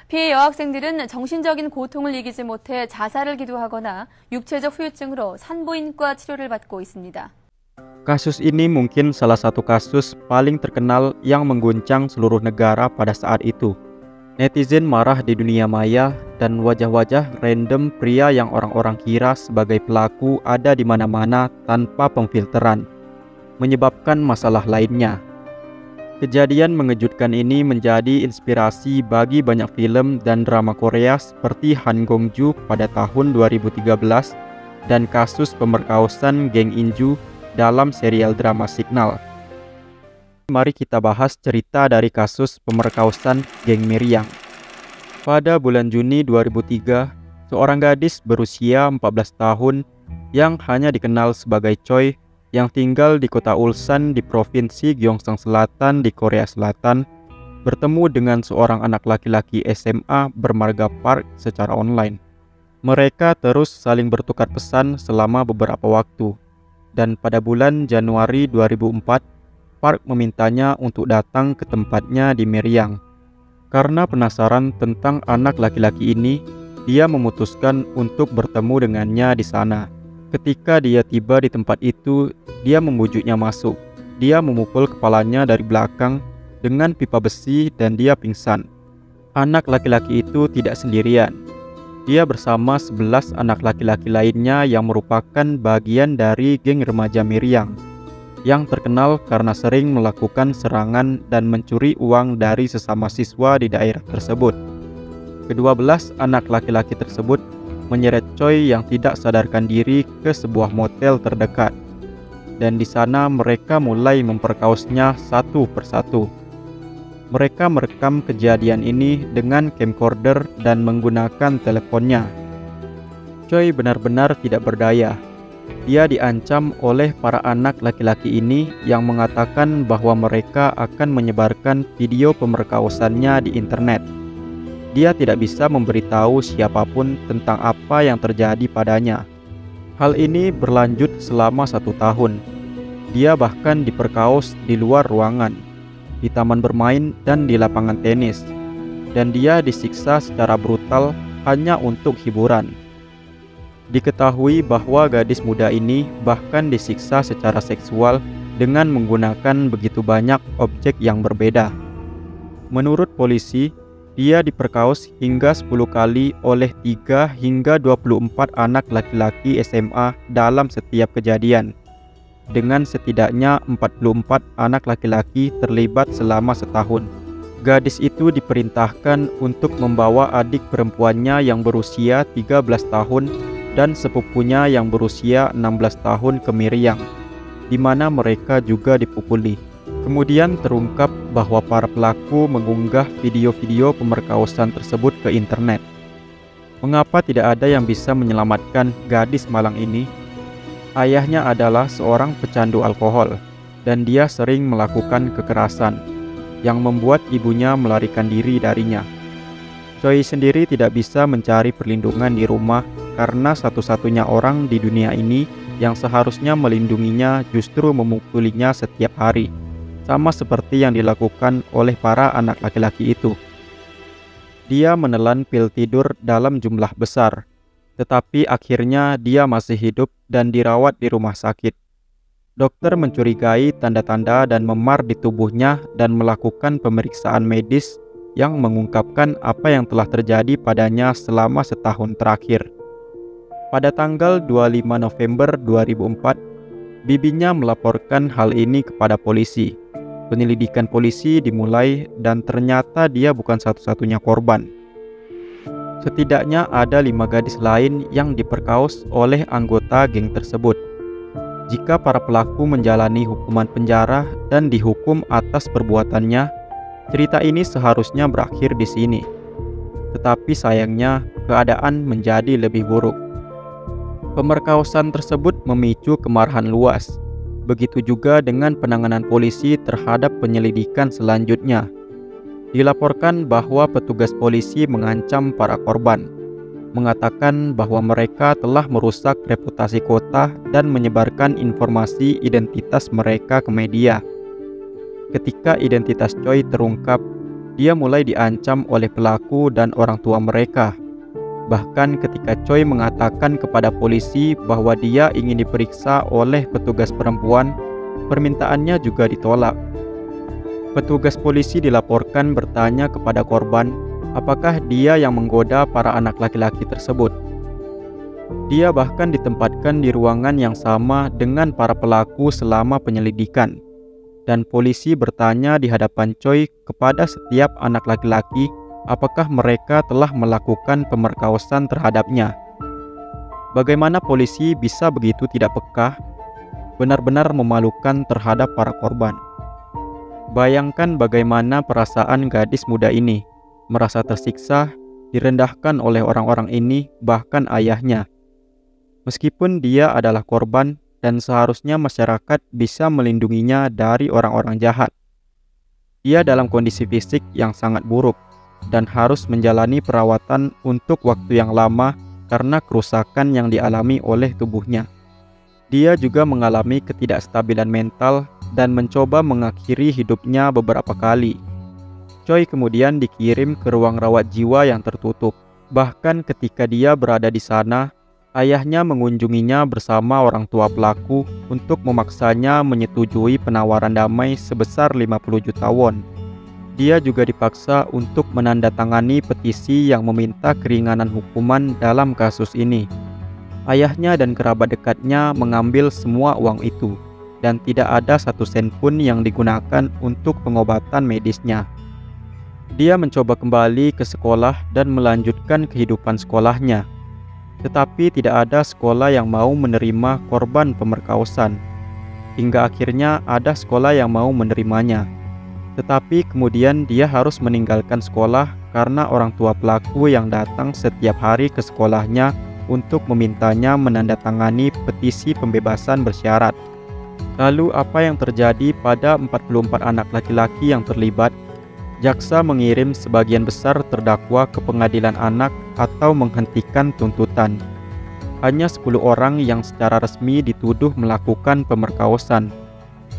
피해 여학생들은 정신적인 고통을 이기지 못해 자살을 기도하거나 육체적 후유증으로 산부인과 치료를 받고 있습니다. Kasus ini mungkin salah satu kasus paling terkenal yang mengguncang seluruh negara pada saat itu. Netizen marah di dunia maya dan wajah-wajah random pria yang orang-orang kira sebagai pelaku ada di mana-mana tanpa pemfilteran, menyebabkan masalah lainnya. Kejadian mengejutkan ini menjadi inspirasi bagi banyak film dan drama Korea seperti Han Gong-ju pada tahun 2013 dan kasus pemerkosaan geng Inju dalam serial drama Signal. Mari kita bahas cerita dari kasus pemerkosaan geng Miryang. Pada bulan Juni 2003, seorang gadis berusia 14 tahun yang hanya dikenal sebagai Choi yang tinggal di kota Ulsan di provinsi Gyeongsang Selatan di Korea Selatan bertemu dengan seorang anak laki-laki SMA bermarga Park secara online. Mereka terus saling bertukar pesan selama beberapa waktu. Dan pada bulan Januari 2004, Park memintanya untuk datang ke tempatnya di Miryang. Karena penasaran tentang anak laki-laki ini, dia memutuskan untuk bertemu dengannya di sana. Ketika dia tiba di tempat itu, dia membujuknya masuk. Dia memukul kepalanya dari belakang dengan pipa besi dan dia pingsan. Anak laki-laki itu tidak sendirian. Dia bersama 11 anak laki-laki lainnya yang merupakan bagian dari geng remaja Miryang yang terkenal karena sering melakukan serangan dan mencuri uang dari sesama siswa di daerah tersebut. Ke-12 anak laki-laki tersebut menyeret Choi yang tidak sadarkan diri ke sebuah motel terdekat. Dan di sana mereka mulai memperkaosnya satu persatu. Mereka merekam kejadian ini dengan camcorder dan menggunakan teleponnya. Choi benar-benar tidak berdaya. Dia diancam oleh para anak laki-laki ini yang mengatakan bahwa mereka akan menyebarkan video pemerkosaannya di internet. Dia tidak bisa memberitahu siapapun tentang apa yang terjadi padanya. Hal ini berlanjut selama 1 tahun. Dia bahkan diperkaos di luar ruangan, di taman bermain dan di lapangan tenis. Dan dia disiksa secara brutal hanya untuk hiburan. Diketahui bahwa gadis muda ini bahkan disiksa secara seksual dengan menggunakan begitu banyak objek yang berbeda. Menurut polisi, dia diperkaos hingga 10 kali oleh 3 hingga 24 anak laki-laki SMA dalam setiap kejadian. Dengan setidaknya 44 anak laki-laki terlibat selama setahun. Gadis itu diperintahkan untuk membawa adik perempuannya yang berusia 13 tahun dan sepupunya yang berusia 16 tahun ke Miryang, di mana mereka juga dipukuli. Kemudian terungkap bahwa para pelaku mengunggah video-video pemerkosaan tersebut ke internet. Mengapa tidak ada yang bisa menyelamatkan gadis malang ini? Ayahnya adalah seorang pecandu alkohol, dan dia sering melakukan kekerasan, yang membuat ibunya melarikan diri darinya. Choi sendiri tidak bisa mencari perlindungan di rumah karena satu-satunya orang di dunia ini yang seharusnya melindunginya justru memukulinya setiap hari, sama seperti yang dilakukan oleh para anak laki-laki itu. Dia menelan pil tidur dalam jumlah besar, tetapi akhirnya dia masih hidup dan dirawat di rumah sakit. Dokter mencurigai tanda-tanda dan memar di tubuhnya dan melakukan pemeriksaan medis yang mengungkapkan apa yang telah terjadi padanya selama setahun terakhir. Pada tanggal 25 November 2004, bibinya melaporkan hal ini kepada polisi. Penyelidikan polisi dimulai dan ternyata dia bukan satu-satunya korban. Setidaknya ada 5 gadis lain yang diperkaos oleh anggota geng tersebut. Jika para pelaku menjalani hukuman penjara dan dihukum atas perbuatannya, cerita ini seharusnya berakhir di sini. Tetapi sayangnya, keadaan menjadi lebih buruk. Pemerkosaan tersebut memicu kemarahan luas. Begitu juga dengan penanganan polisi terhadap penyelidikan selanjutnya. Dilaporkan bahwa petugas polisi mengancam para korban, mengatakan bahwa mereka telah merusak reputasi kota dan menyebarkan informasi identitas mereka ke media. Ketika identitas Choi terungkap, Dia mulai diancam oleh pelaku dan orang tua mereka. Bahkan ketika Choi mengatakan kepada polisi bahwa dia ingin diperiksa oleh petugas perempuan, permintaannya juga ditolak. Petugas polisi dilaporkan bertanya kepada korban apakah dia yang menggoda para anak laki-laki tersebut. Dia bahkan ditempatkan di ruangan yang sama dengan para pelaku selama penyelidikan. Dan polisi bertanya di hadapan Choi kepada setiap anak laki-laki apakah mereka telah melakukan pemerkosaan terhadapnya. Bagaimana polisi bisa begitu tidak peka? Benar-benar memalukan terhadap para korban. Bayangkan bagaimana perasaan gadis muda ini, merasa tersiksa, direndahkan oleh orang-orang ini, bahkan ayahnya. Meskipun dia adalah korban dan seharusnya masyarakat bisa melindunginya dari orang-orang jahat. Ia dalam kondisi fisik yang sangat buruk dan harus menjalani perawatan untuk waktu yang lama karena kerusakan yang dialami oleh tubuhnya. Dia juga mengalami ketidakstabilan mental dan mencoba mengakhiri hidupnya beberapa kali. Choi kemudian dikirim ke ruang rawat jiwa yang tertutup. Bahkan ketika dia berada di sana, ayahnya mengunjunginya bersama orang tua pelaku untuk memaksanya menyetujui penawaran damai sebesar 50 juta won. Dia juga dipaksa untuk menandatangani petisi yang meminta keringanan hukuman dalam kasus ini. Ayahnya dan kerabat dekatnya mengambil semua uang itu, dan tidak ada satu sen pun yang digunakan untuk pengobatan medisnya. Dia mencoba kembali ke sekolah dan melanjutkan kehidupan sekolahnya. Tetapi tidak ada sekolah yang mau menerima korban pemerkosaan. Hingga akhirnya ada sekolah yang mau menerimanya. Tetapi kemudian dia harus meninggalkan sekolah karena orang tua pelaku yang datang setiap hari ke sekolahnya untuk memintanya menandatangani petisi pembebasan bersyarat. Lalu apa yang terjadi pada 44 anak laki-laki yang terlibat? Jaksa mengirim sebagian besar terdakwa ke pengadilan anak atau menghentikan tuntutan. Hanya 10 orang yang secara resmi dituduh melakukan pemerkosaan,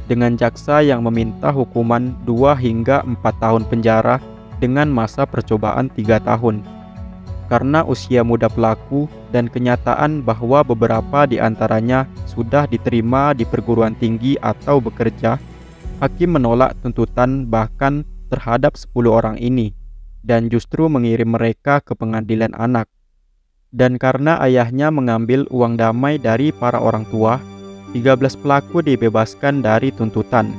dengan jaksa yang meminta hukuman 2 hingga 4 tahun penjara dengan masa percobaan 3 tahun. Karena usia muda pelaku dan kenyataan bahwa beberapa di antaranya sudah diterima di perguruan tinggi atau bekerja, hakim menolak tuntutan bahkan terhadap 10 orang ini dan justru mengirim mereka ke pengadilan anak. Dan karena ayahnya mengambil uang damai dari para orang tua, 13 pelaku dibebaskan dari tuntutan.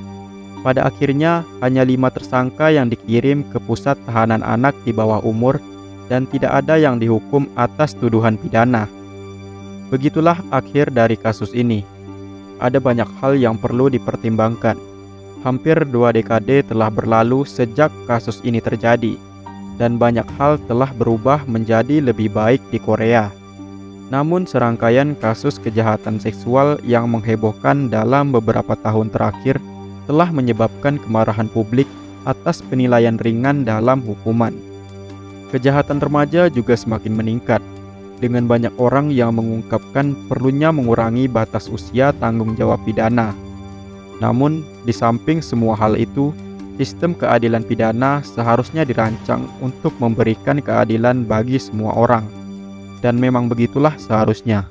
Pada akhirnya hanya 5 tersangka yang dikirim ke pusat tahanan anak di bawah umur dan tidak ada yang dihukum atas tuduhan pidana. Begitulah akhir dari kasus ini. Ada banyak hal yang perlu dipertimbangkan. Hampir 2 dekade telah berlalu sejak kasus ini terjadi, dan banyak hal telah berubah menjadi lebih baik di Korea. Namun serangkaian kasus kejahatan seksual yang menghebohkan dalam beberapa tahun terakhir telah menyebabkan kemarahan publik atas penilaian ringan dalam hukuman. Kejahatan remaja juga semakin meningkat, dengan banyak orang yang mengungkapkan perlunya mengurangi batas usia tanggung jawab pidana. Namun, di samping semua hal itu, sistem keadilan pidana seharusnya dirancang untuk memberikan keadilan bagi semua orang. Dan memang begitulah seharusnya.